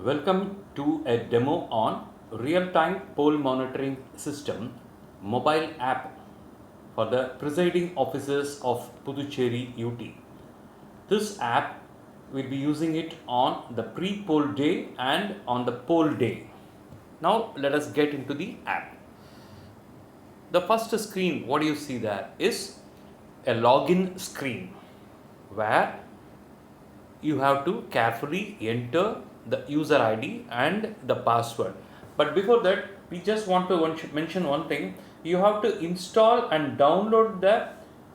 Welcome to a demo on real-time poll monitoring system mobile app for the presiding officers of Puducherry UT. This app will be using it on the pre-poll day and on the poll day. Now let us get into the app. The first screen, what do you see there, is a login screen where you have to carefully enter the user ID and the password. But before that, we just want to mention one thing. You have to install and download the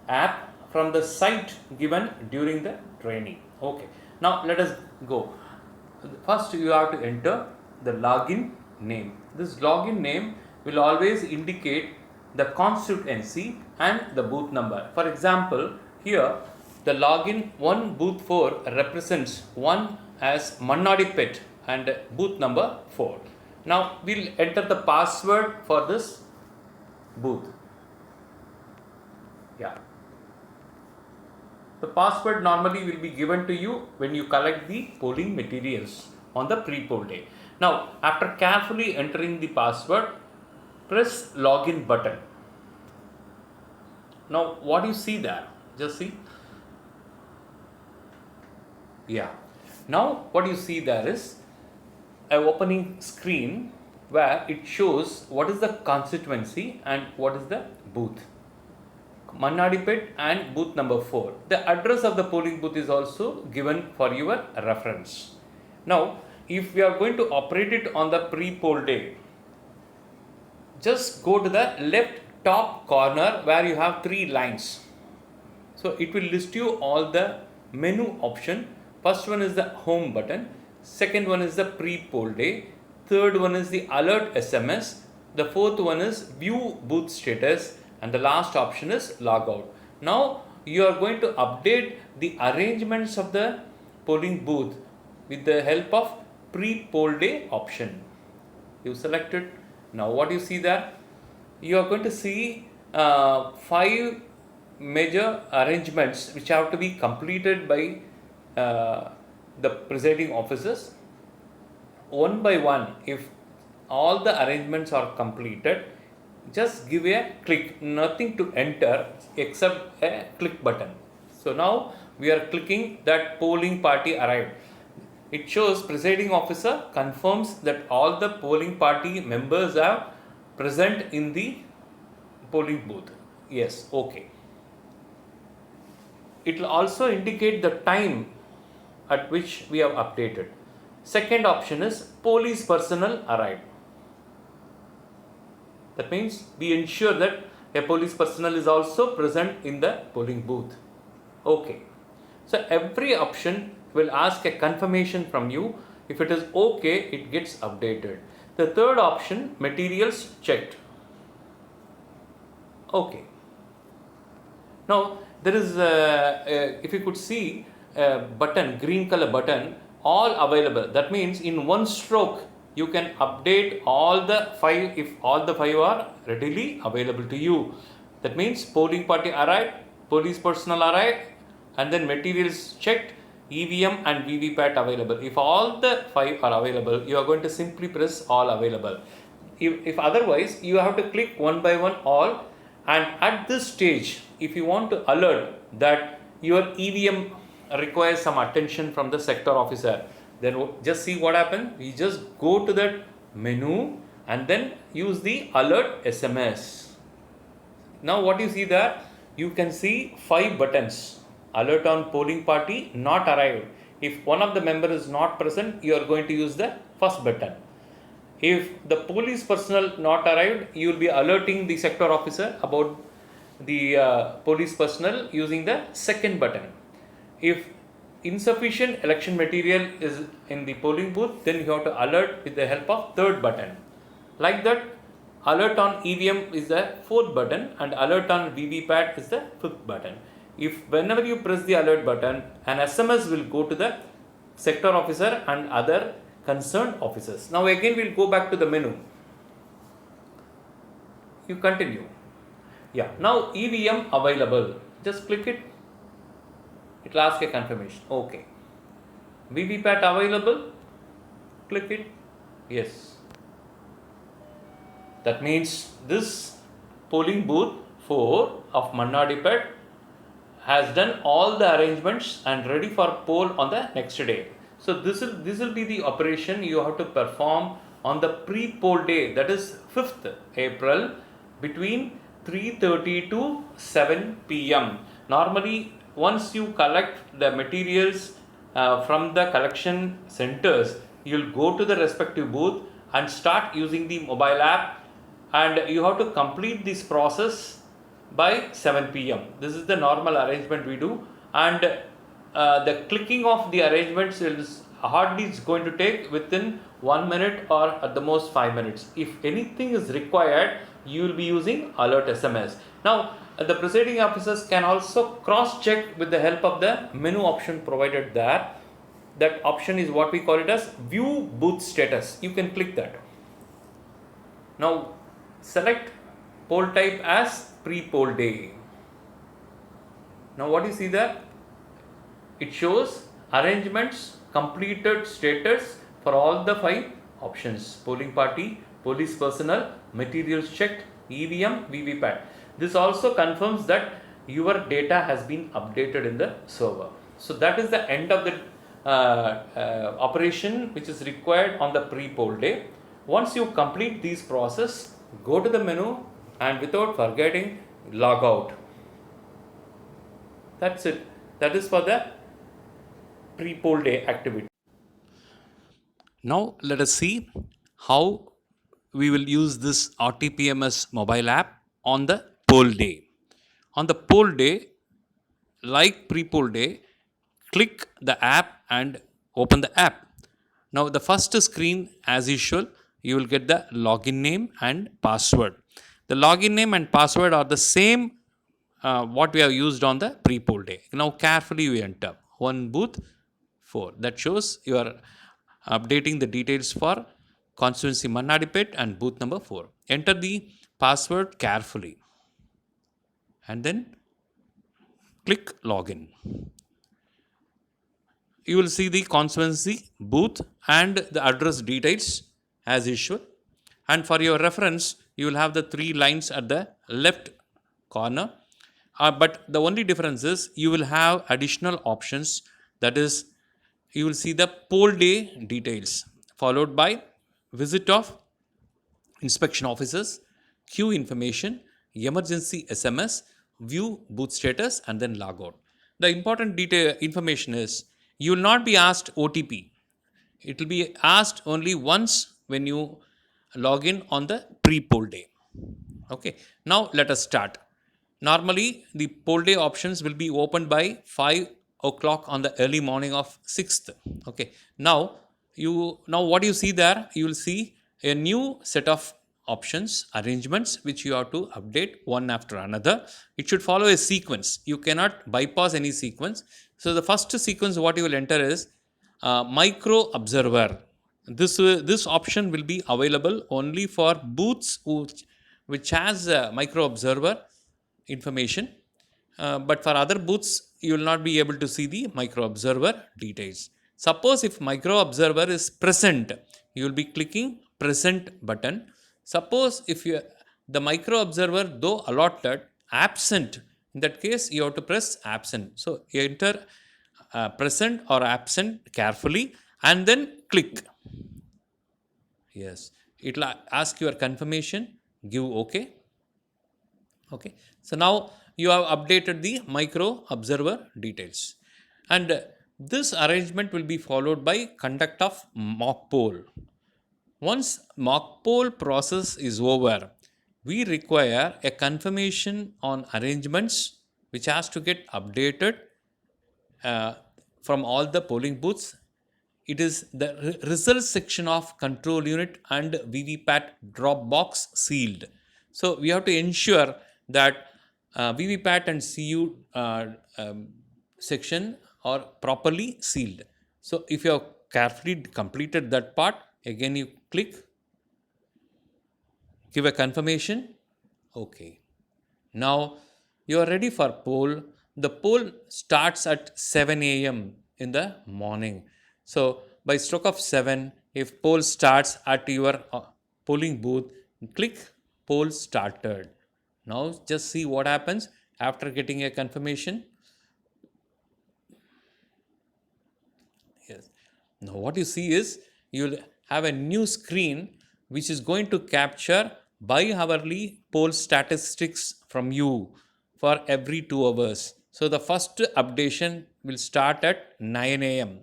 app from the site given during the training. Okay, now let us go. First, you have to enter the login name. This login name will always indicate the constituency and the booth number. For example, here the login 1 booth 4 represents 1 as Mannadipet and booth number 4. Now we'll enter the password for this booth. Yeah. The password normally will be given to you when you collect the polling materials on the pre-poll day. Now, after carefully entering the password, press login button. Now, what do you see there? Just see. Yeah. Now, what you see there is an opening screen where it shows what is the constituency and what is the booth. Mannadipet and booth number 4. The address of the polling booth is also given for your reference. Now, if we are going to operate it on the pre-poll day, just go to the left top corner where you have 3 lines. So, it will list you all the menu option. First one is the home button, second one is the pre-poll day, third one is the alert SMS, the fourth one is view booth status, and the last option is logout. Now you are going to update the arrangements of the polling booth with the help of pre-poll day option. You select it. Now what you see there? You are going to see 5 major arrangements which have to be completed by the presiding officers. One by one, if all the arrangements are completed, just give a click, nothing to enter except a click button. So now we are clicking that polling party arrived. It shows presiding officer confirms that all the polling party members are present in the polling booth. Yes, okay. It will also indicate the time at which we have updated. Second option is police personnel arrived. That means we ensure that a police personnel is also present in the polling booth. Okay. So every option will ask a confirmation from you. If it is okay, it gets updated. The third option, materials checked. Okay. Now there is if you could see a button, green color button, all available. That means in one stroke you can update all the 5 if all the 5 are readily available to you. That means polling party arrived, police personnel arrived, and then materials checked, EVM and VVPAT available. If all the 5 are available, you are going to simply press all available. If otherwise, you have to click one by one all, and at this stage, if you want to alert that your EVM requires some attention from the sector officer, then just see what happens. You just go to that menu and then use the alert SMS. Now what you see there, you can see 5 buttons. Alert on polling party not arrived. If one of the member is not present, you are going to use the first button. If the police personnel not arrived, you will be alerting the sector officer about the police personnel using the second button. If insufficient election material is in the polling booth, then you have to alert with the help of third button. Like that, alert on EVM is the fourth button and alert on VVPAT is the fifth button. If whenever you press the alert button, an SMS will go to the sector officer and other concerned officers. Now again we'll go back to the menu. You continue. Yeah, now EVM available. Just click it. It will ask a confirmation. Okay. VVPAT available. Click it. Yes. That means this polling booth 4 of Mannadipet has done all the arrangements and ready for poll on the next day. So this will be the operation you have to perform on the pre-poll day, that is 5th April between 3:30 to 7 p.m. Normally, once you collect the materials from the collection centers, you'll go to the respective booth and start using the mobile app, and you have to complete this process by 7 p.m. This is the normal arrangement we do, and the clicking of the arrangements is hardly going to take within 1 minute or at the most 5 minutes. If anything is required, you will be using alert SMS. Now, the presiding officers can also cross check with the help of the menu option provided there. That option is what we call it as view booth status. You can click that. Now, select poll type as pre-poll day. Now what you see there? It shows arrangements completed status for all the 5 options: polling party, police personnel, materials checked, EVM, VVPAT. This also confirms that your data has been updated in the server. So that is the end of the operation which is required on the pre-poll day. Once you complete this process, go to the menu and without forgetting log out. That's it. That is for the pre-poll day activity. Now let us see how we will use this RTPMS mobile app on the poll day. On the poll day, like pre-poll day, click the app and open the app. Now the first screen, as usual, you will get the login name and password. The login name and password are the same what we have used on the pre-poll day. Now carefully you enter one booth 4. That shows you are updating the details for constituency Mannadipet and booth number 4. Enter the password carefully and then click login. You will see the constituency booth and the address details as usual. And for your reference, you will have the 3 lines at the left corner. But the only difference is you will have additional options. That is, you will see the poll day details followed by visit of inspection officers, queue information, emergency SMS, view booth status, and then log out. The important detail information is you will not be asked OTP. It will be asked only once when you log in on the pre-poll day. Okay. Now let us start. Normally, the poll day options will be opened by 5 o'clock on the early morning of 6th. Okay. Now what you see there, you will see a new set of options, arrangements, which you have to update one after another. It should follow a sequence. You cannot bypass any sequence. So the first sequence what you will enter is micro observer. This option will be available only for booths which has micro observer information, but for other booths you will not be able to see the micro observer details. Suppose if micro observer is present, you will be clicking present button. Suppose if the micro observer though allotted absent, in that case you have to press absent. So you enter present or absent carefully and then click. Yes, it will ask your confirmation, give OK. Okay, so now you have updated the micro observer details, and this arrangement will be followed by conduct of mock poll. Once mock poll process is over, we require a confirmation on arrangements which has to get updated from all the polling booths. It is the results section of control unit and VVPAT drop box sealed. So we have to ensure that VVPAT and CU section are properly sealed. So if you have carefully completed that part, again you click, give a confirmation, okay. Now you are ready for poll. The poll starts at 7 a.m. in the morning. So by stroke of 7, if poll starts at your polling booth, click poll started. Now just see what happens after getting a confirmation. Yes. Now what you see is you'll have a new screen which is going to capture bi-hourly poll statistics from you for every 2 hours. So the first updation will start at 9 a.m.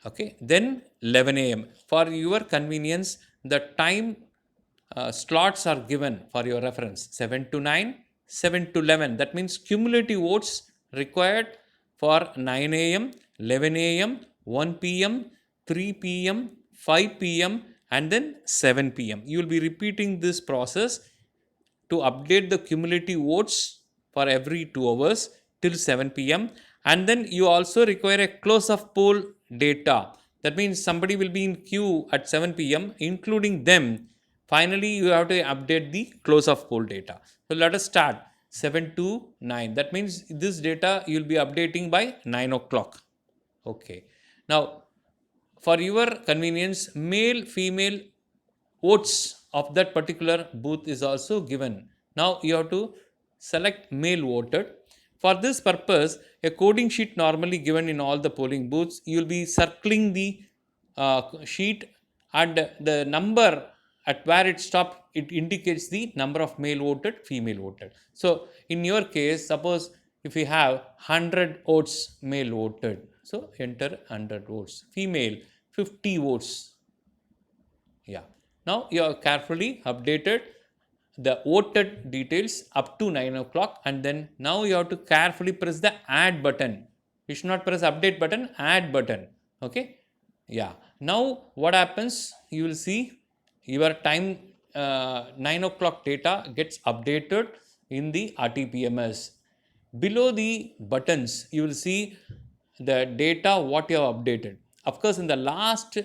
Okay, then 11 a.m. For your convenience, the time slots are given for your reference 7 to 9, 7 to 11. That means cumulative votes required for 9 a.m., 11 a.m., 1 p.m., 3 p.m., 5 p.m., and then 7 p.m. You will be repeating this process to update the cumulative votes for every 2 hours till 7 p.m. And then you also require a close of poll data. That means somebody will be in queue at 7 p.m. including them. Finally, you have to update the close of poll data. So let us start 7 to 9. That means this data you will be updating by 9 o'clock. Okay. Now, for your convenience, male, female votes of that particular booth is also given. Now you have to select male voted. For this purpose, a coding sheet normally given in all the polling booths, you will be circling the sheet, and the number at where it stops, it indicates the number of male voted, female voted. So in your case, suppose if you have 100 votes male voted, so enter 100 votes, female 50 votes. Yeah. Now you have carefully updated the voted details up to 9 o'clock, and then now you have to carefully press the add button. You should not press update button, add button. Okay. Yeah. Now what happens? You will see your time 9 o'clock data gets updated in the RTPMS. Below the buttons, you will see the data what you have updated. Of course, in the last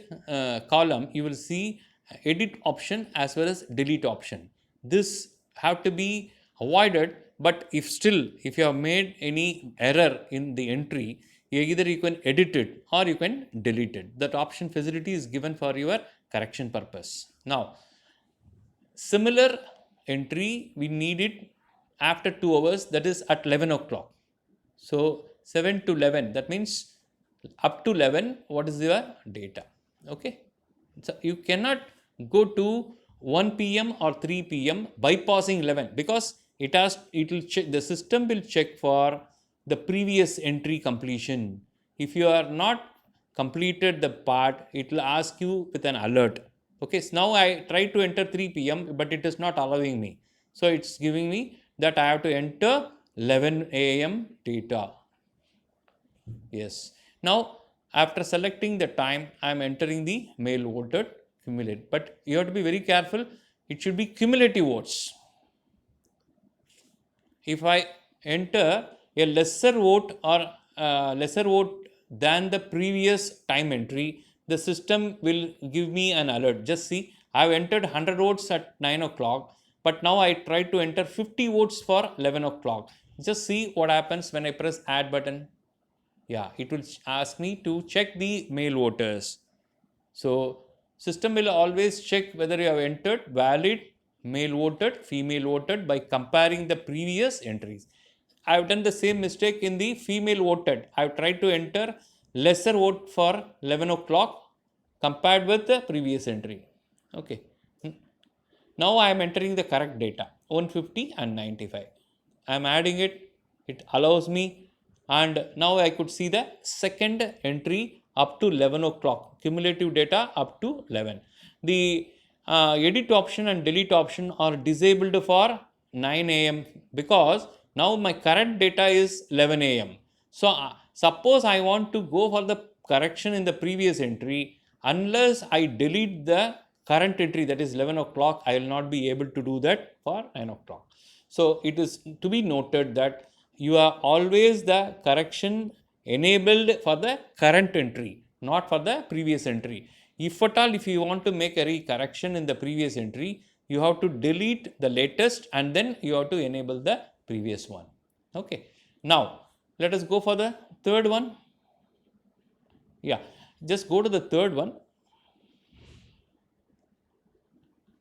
column, you will see edit option as well as delete option. This have to be avoided, but if you have made any error in the entry, either you can edit it or you can delete it. That option facility is given for your correction purpose. Now, similar entry we need it after 2 hours, that is at 11 o'clock. So 7 to 11, that means up to 11, what is your data? Okay. So you cannot go to 1 p.m. or 3 p.m. bypassing 11, because it will check, the system will check for the previous entry completion. If you are not completed the part, it will ask you with an alert. Okay, so now I try to enter 3 p.m. but it is not allowing me. So it's giving me that I have to enter 11 a.m. data. Yes. Now, after selecting the time, I am entering the male voted cumulative. But you have to be very careful. It should be cumulative votes. If I enter a lesser vote or lesser vote than the previous time entry, the system will give me an alert. Just see, I have entered 100 votes at 9 o'clock, but now I try to enter 50 votes for 11 o'clock. Just see what happens when I press add button. Yeah, it will ask me to check the male voters. So system will always check whether you have entered valid male voted, female voted by comparing the previous entries. I have done the same mistake in the female voted. I have tried to enter lesser vote for 11 o'clock compared with the previous entry. Okay. Now I am entering the correct data 150 and 95. I am adding it, it allows me, and now I could see the second entry up to 11 o'clock, cumulative data up to 11. The edit option and delete option are disabled for 9 a.m. because now my current data is 11 a.m. So suppose I want to go for the correction in the previous entry, unless I delete the current entry, that is 11 o'clock, I will not be able to do that for 9 o'clock. So it is to be noted that you are always the correction enabled for the current entry, not for the previous entry. If at all, if you want to make any correction in the previous entry, you have to delete the latest and then you have to enable the previous one. Okay. Now, let us go for the third one. Yeah, just go to the third one.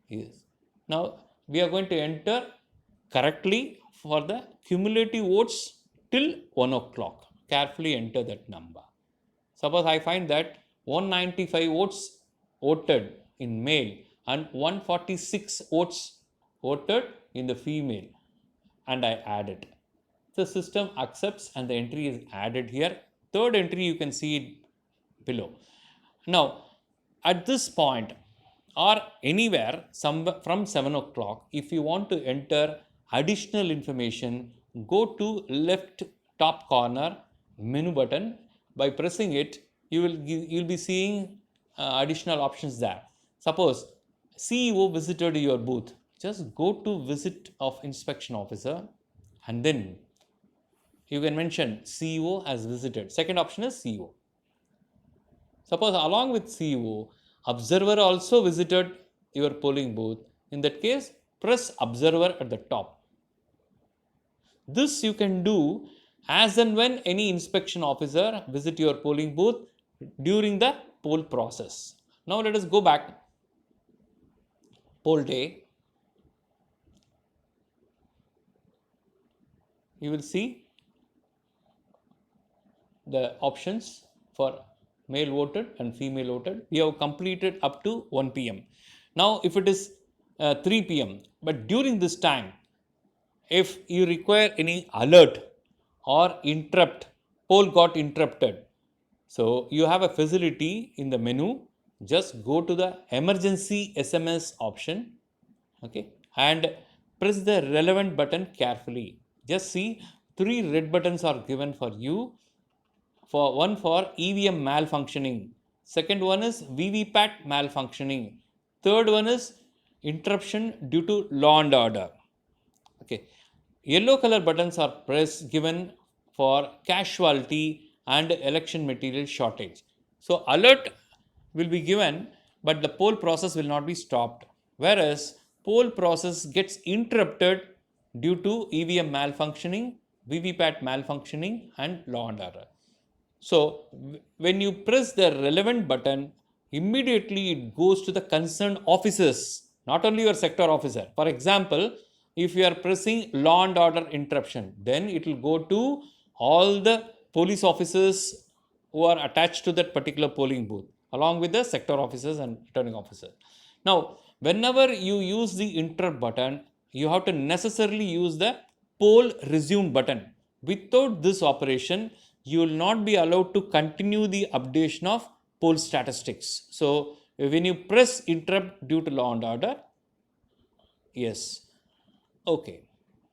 Yes. Now we are going to enter correctly for the cumulative votes till 1 o'clock. Carefully enter that number. Suppose I find that 195 votes voted in male and 146 votes voted in the female, and I add it. The system accepts and the entry is added here. Third entry you can see it below. Now, at this point or anywhere from 7 o'clock, if you want to enter additional information, go to left top corner menu button. By pressing it, you'll be seeing additional options there. Suppose CEO visited your booth. Just go to visit of inspection officer and then you can mention CEO has visited. Second option is CEO. Suppose along with CEO, observer also visited your polling booth. In that case, press observer at the top. This you can do as and when any inspection officer visit your polling booth during the poll process. Now let us go back. Poll day. You will see the options for male voted and female voted. We have completed up to 1 p.m. Now if it is 3 p.m. but during this time, if you require any alert or interrupt, poll got interrupted. So you have a facility in the menu. Just go to the emergency SMS option, okay, and press the relevant button carefully. Just see 3 red buttons are given for you. For one for EVM malfunctioning, second one is VVPAT malfunctioning, third one is interruption due to law and order. Okay, yellow color buttons are given for casualty and election material shortage. So alert will be given, but the poll process will not be stopped. Whereas poll process gets interrupted due to EVM malfunctioning, VVPAT malfunctioning, and law and order. So when you press the relevant button, immediately it goes to the concerned officers, not only your sector officer. For example, if you are pressing law and order interruption, then it will go to all the police officers who are attached to that particular polling booth, along with the sector officers and returning officers. Now, whenever you use the interrupt button, you have to necessarily use the poll resume button. Without this operation, you will not be allowed to continue the updation of poll statistics. So when you press interrupt due to law and order, yes, okay.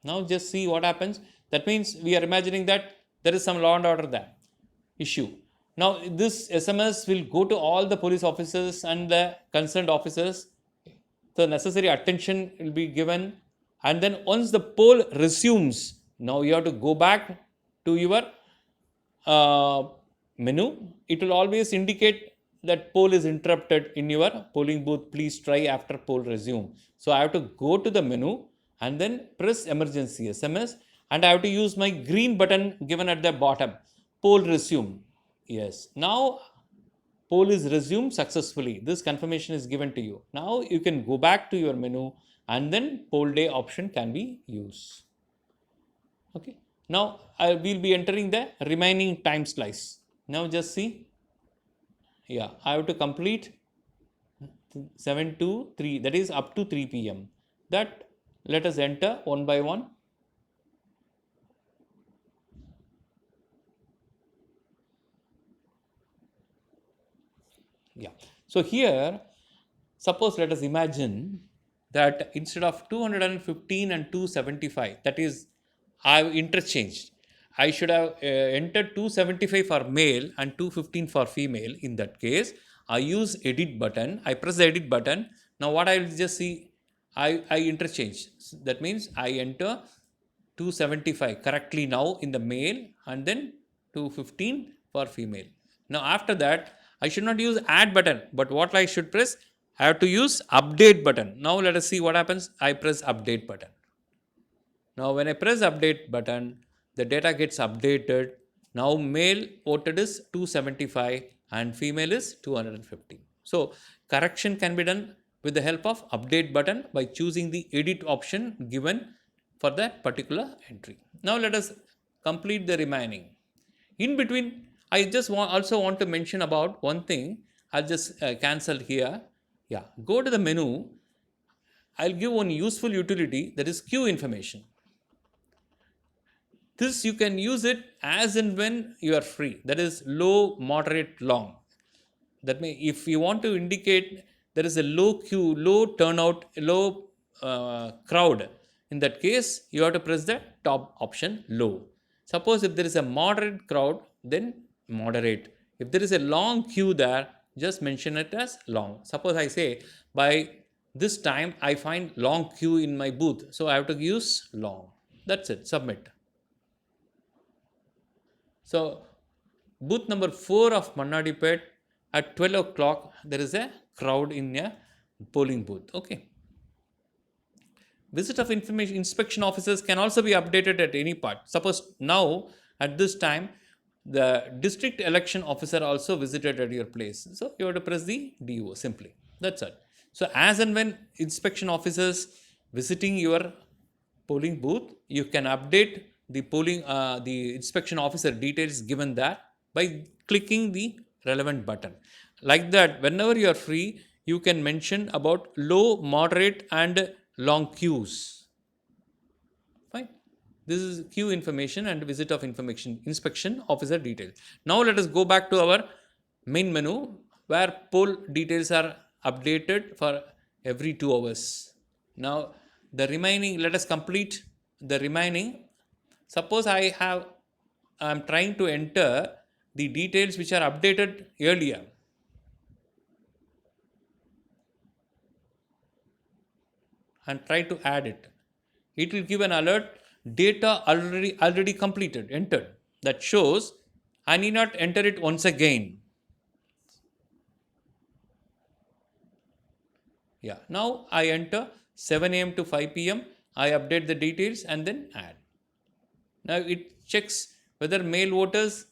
Now just see what happens. That means we are imagining that there is some law and order there issue. Now this SMS will go to all the police officers and the concerned officers. The necessary attention will be given, and then once the poll resumes, now you have to go back to your menu. It will always indicate that poll is interrupted in your polling booth. Please try after poll resume. So I have to go to the menu and then press emergency SMS, and I have to use my green button given at the bottom, poll resume. Yes, now poll is resumed successfully. This confirmation is given to you. Now you can go back to your menu and then poll day option can be used. Okay. Now I will be entering the remaining time slice. Now just see. Yeah, I have to complete 7 to 3, that is up to 3 p.m. That let us enter one by one. Yeah. So here, suppose let us imagine that instead of 215 and 275, that is, I have interchanged. I should have entered 275 for male and 215 for female. In that case, I use edit button. I press the edit button. Now what I will just see, I interchange. So that means I enter 275 correctly now in the male and then 215 for female. Now after that, I should not use add button, but what I should press, I have to use update button. Now let us see what happens. I press update button. Now when I press update button, the data gets updated. Now male voted is 275 and female is 250. So correction can be done with the help of update button by choosing the edit option given for that particular entry. Now let us complete the remaining. In between, I just also want to mention about one thing. I'll just cancel here. Yeah, go to the menu. I'll give one useful utility, that is queue information. This you can use it as and when you are free, that is low, moderate, long. That means if you want to indicate there is a low queue, low turnout, low crowd, in that case you have to press the top option, low. Suppose if there is a moderate crowd, then moderate. If there is a long queue there, just mention it as long. Suppose I say by this time I find long queue in my booth, so I have to use long. That's it, submit. So booth number 4 of Mannadipet, at 12 o'clock there is a crowd in a polling booth. Okay. Visit of information inspection officers can also be updated at any part. Suppose now at this time the district election officer also visited at your place. So you have to press the DO simply. That's it. So as and when inspection officers visiting your polling booth, you can update the the inspection officer details given there by clicking the relevant button. Like that, whenever you are free, you can mention about low, moderate and long queues. Fine. This is queue information and visit of information inspection officer details. Now let us go back to our main menu where poll details are updated for every 2 hours. Now the remaining, let us complete the remaining. Suppose I am trying to enter the details which are updated earlier. And try to add it. It will give an alert, data already completed, entered. That shows I need not enter it once again. Yeah, now I enter 7 a.m. to 5 p.m. I update the details and then add. Now it checks whether male voters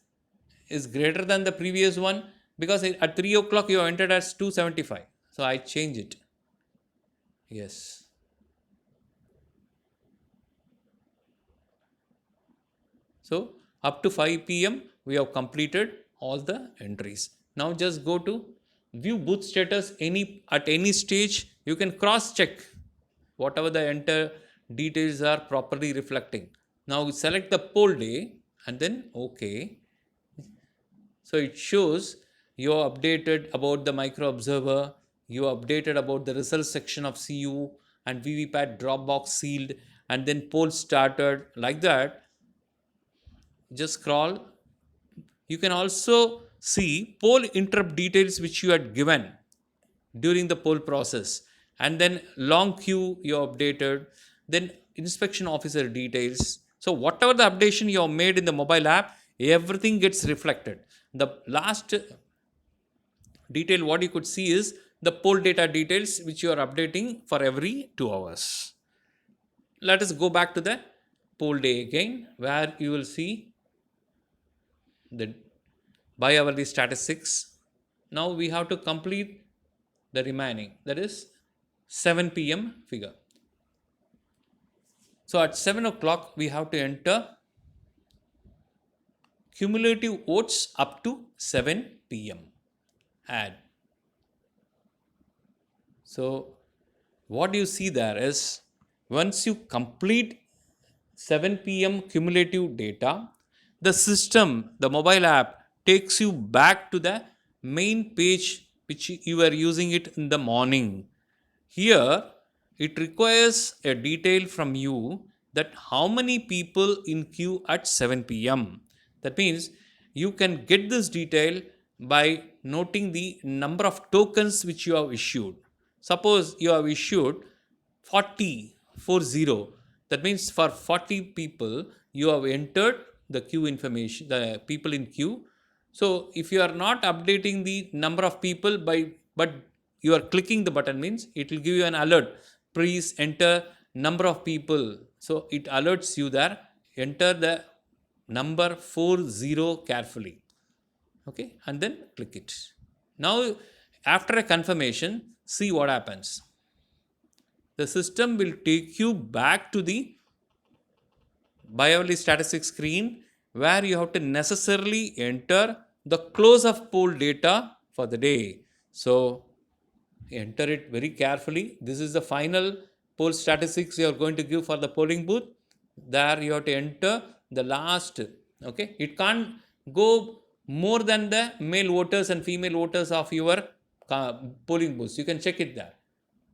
is greater than the previous one, because at 3 o'clock you entered as 275. So I change it. Yes. So up to 5 p.m. we have completed all the entries. Now just go to view booth status. At any stage you can cross check whatever the enter details are properly reflecting. Now select the poll day and then OK. So it shows you are updated about the micro observer, you are updated about the results section of CU and VVPAT drop box sealed, and then poll started. Like that, just scroll. You can also see poll interrupt details which you had given during the poll process, and then long queue you updated, then inspection officer details. So whatever the updation you have made in the mobile app, everything gets reflected. The last detail what you could see is the poll data details which you are updating for every 2 hours. Let us go back to the poll day again, where you will see the bi-hourly statistics. Now we have to complete the remaining, that is 7 p.m. figure. So at 7 o'clock we have to enter cumulative votes up to 7 p.m. Add. So what you see there is, once you complete 7 p.m. cumulative data, the system, the mobile app takes you back to the main page which you were using it in the morning. Here it requires a detail from you that how many people in queue at 7 p.m. That means you can get this detail by noting the number of tokens which you have issued. Suppose you have issued 40. That means for 40 people you have entered the queue information, the people in queue. So if you are not updating the number of people but you are clicking the button, means it will give you an alert. Please enter number of people. So it alerts you there. Enter the number 40 carefully. Okay, and then click it. Now after a confirmation, see what happens. The system will take you back to the Biologically statistic screen where you have to necessarily enter the close of poll data for the day. So enter it very carefully. This is the final poll statistics you are going to give for the polling booth. There you have to enter the last. Okay, it can't go more than the male voters and female voters of your polling booths. You can check it there.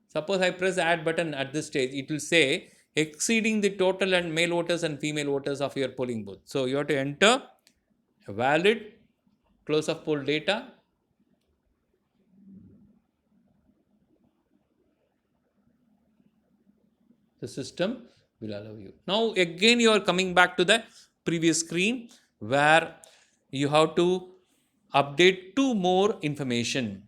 Suppose I press add button at this stage, it will say exceeding the total and male voters and female voters of your polling booth. So you have to enter a valid close of poll data. The system will allow you. Now again you are coming back to the previous screen where you have to update two more information,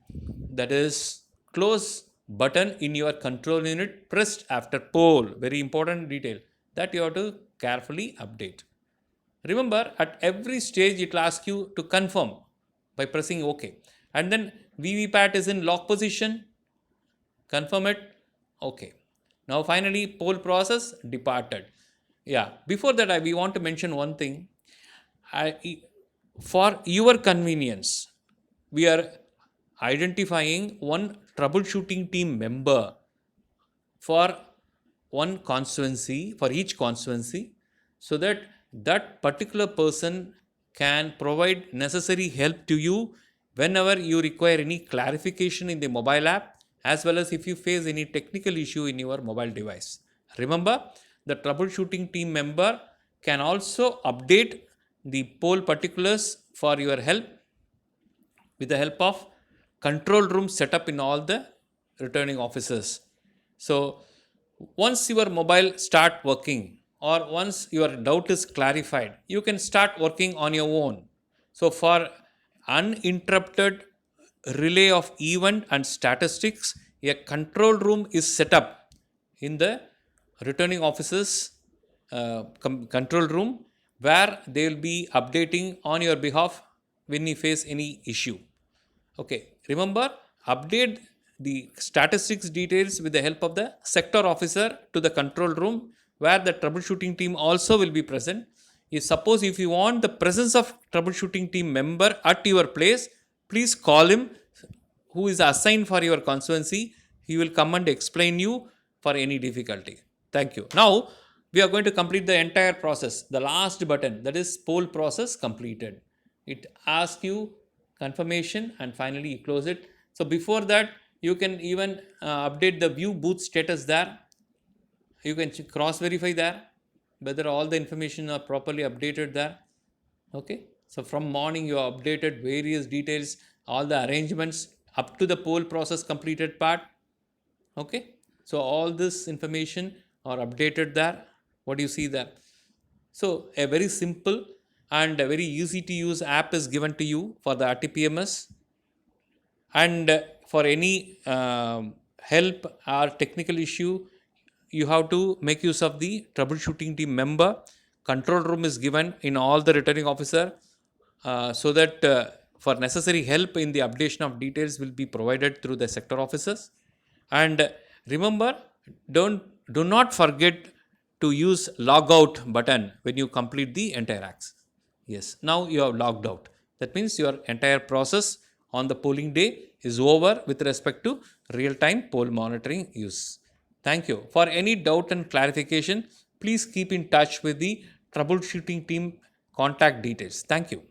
that is close button in your control unit pressed after poll. Very important detail that you have to carefully update. Remember, at every stage it will ask you to confirm by pressing OK, and then VVPAT is in lock position, confirm it, OK. Now finally poll process departed. Yeah, before that we want to mention one thing. For your convenience, we are identifying one troubleshooting team member for one constituency, for each constituency, so that that particular person can provide necessary help to you whenever you require any clarification in the mobile app, as well as if you face any technical issue in your mobile device. Remember, the troubleshooting team member can also update the poll particulars for your help with the help of control room setup in all the returning offices. So once your mobile start working or once your doubt is clarified, you can start working on your own. So for uninterrupted relay of event and statistics, a control room is set up in the returning offices control room where they will be updating on your behalf when you face any issue. Okay, remember, update the statistics details with the help of the sector officer to the control room where the troubleshooting team also will be present. Suppose if you want the presence of troubleshooting team member at your place, please call him, who is assigned for your constituency. He will come and explain you for any difficulty. Thank you. Now we are going to complete the entire process. The last button, that is poll process completed. It asks you confirmation and finally you close it. So before that, you can even update the view booth status there. You can cross verify there whether all the information are properly updated there. Okay, so from morning you have updated various details, all the arrangements up to the poll process completed part. Okay, so all this information are updated there. What do you see there? So a very simple and a very easy to use app is given to you for the RTPMS, and for any help or technical issue, you have to make use of the troubleshooting team member. Control room is given in all the returning officer so that for necessary help in the updation of details will be provided through the sector officers. And remember, do not forget to use log out button when you complete the entire access. Yes, now you have logged out. That means your entire process on the polling day is over with respect to real-time poll monitoring use. Thank you. For any doubt and clarification, please keep in touch with the troubleshooting team contact details. Thank you.